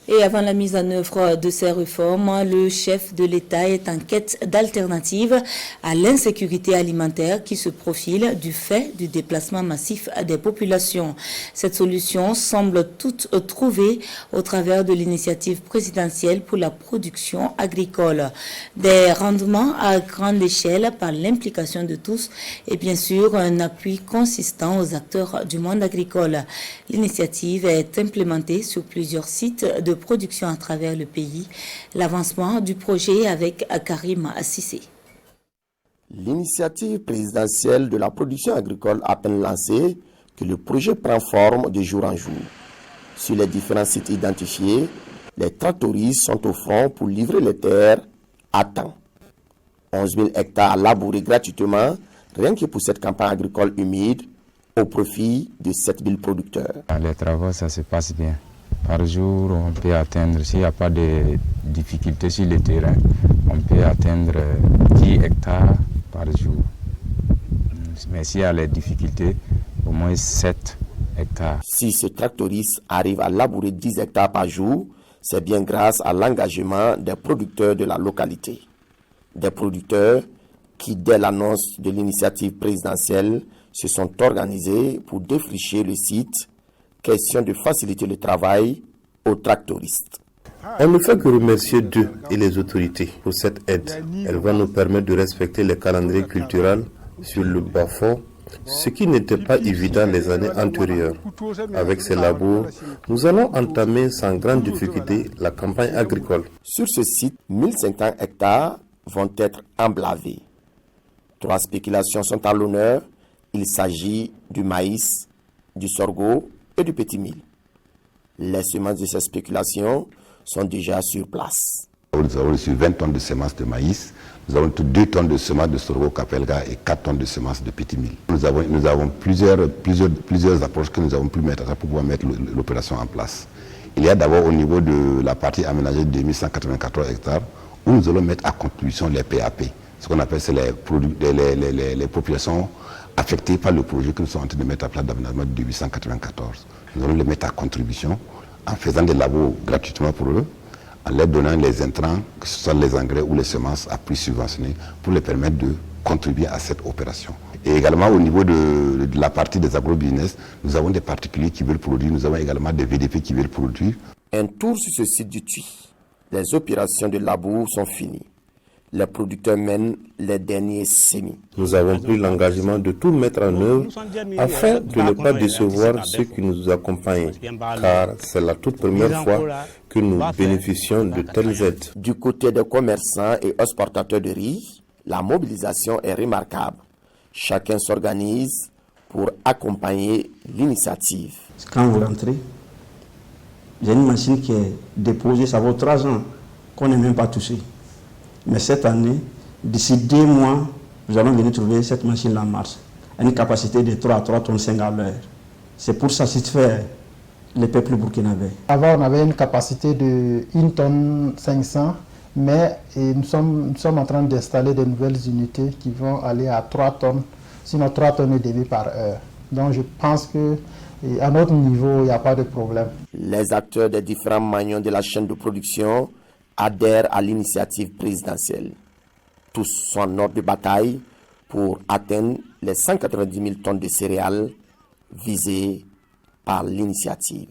Et avant la mise en œuvre de ces réformes, le chef de l'État est en quête d'alternatives à l'insécurité alimentaire qui se profile du fait du déplacement massif des populations. Cette solution semble toute trouvée au travers de l'initiative présidentielle pour la production agricole. Des rendements à grande échelle par l'implication de tous et bien sûr un appui consistant aux acteurs du monde agricole. L'initiative est implémentée sur plusieurs sites de production à travers le pays. L'avancement du projet avec Karim Assissé. L'initiative présidentielle de la production agricole a peine lancée que le projet prend forme de jour en jour. Sur les différents sites identifiés, les tractoristes sont au front pour livrer les terres à temps. 11 000 hectares labourés gratuitement, rien que pour cette campagne agricole humide, au profit de 7 000 producteurs. Les travaux, ça se passe bien. Par jour, on peut atteindre, s'il n'y a pas de difficultés sur le terrain, on peut atteindre 10 hectares par jour. Mais s'il y a les difficultés, au moins 7 hectares. Si ce tractoriste arrive à labourer 10 hectares par jour, c'est bien grâce à l'engagement des producteurs de la localité. Des producteurs qui, dès l'annonce de l'initiative présidentielle, se sont organisés pour défricher le site. Question de faciliter le travail aux tractoristes. On ne fait que remercier Dieu et les autorités pour cette aide. Elle va nous permettre de respecter les calendriers culturels sur le bas-fond, ce qui n'était pas évident les années antérieures. Avec ces labours, nous allons entamer sans grande difficulté la campagne agricole. Sur ce site, 1500 hectares vont être emblavés. 3 spéculations sont à l'honneur. Il s'agit du maïs, du sorgho et du petit mil. Les semences de ces spéculations sont déjà sur place. Nous avons reçu 20 tonnes de semences de maïs, nous avons 2 tonnes de semences de sorgho capelga et 4 tonnes de semences de petit mil. Nous avons plusieurs approches que nous avons pu mettre pour pouvoir mettre l'opération en place. Il y a d'abord au niveau de la partie aménagée de 2194 hectares où nous allons mettre à contribution les PAP, ce qu'on appelle les populations affectés par le projet que nous sommes en train de mettre à place d'aménagement de 894. Nous allons les mettre à contribution en faisant des labos gratuitement pour eux, en leur donnant les intrants, que ce soit les engrais ou les semences à prix subventionné, pour les permettre de contribuer à cette opération. Et également au niveau de la partie des agrobusiness, nous avons des particuliers qui veulent produire, nous avons également des VDP qui veulent produire. Un tour sur ce site du Tuy. Les opérations de labour sont finies. Les producteurs mènent les derniers semis. Nous avons pris l'engagement de tout mettre en œuvre afin de ne pas décevoir ceux qui nous accompagnent, car c'est la toute première fois que nous bénéficions de telles aides. Du côté des commerçants et exportateurs de riz, la mobilisation est remarquable. Chacun s'organise pour accompagner l'initiative. Quand vous rentrez, j'ai une machine qui est déposée, ça vaut 3 ans qu'on n'est même pas touché. Mais cette année, d'ici 2 mois, nous allons venir trouver cette machine en marche. À une capacité de 3 tonnes 5 à l'heure. C'est pour satisfaire les peuples burkinabés. Avant, on avait une capacité de 1 tonne 500, mais nous sommes en train d'installer de nouvelles unités qui vont aller à 3 tonnes, sinon 3 tonnes et demie par heure. Donc je pense qu'à notre niveau, il n'y a pas de problème. Les acteurs des différents maillons de la chaîne de production adhèrent à l'initiative présidentielle. Tous sont en ordre de bataille pour atteindre les 190 000 tonnes de céréales visées par l'initiative.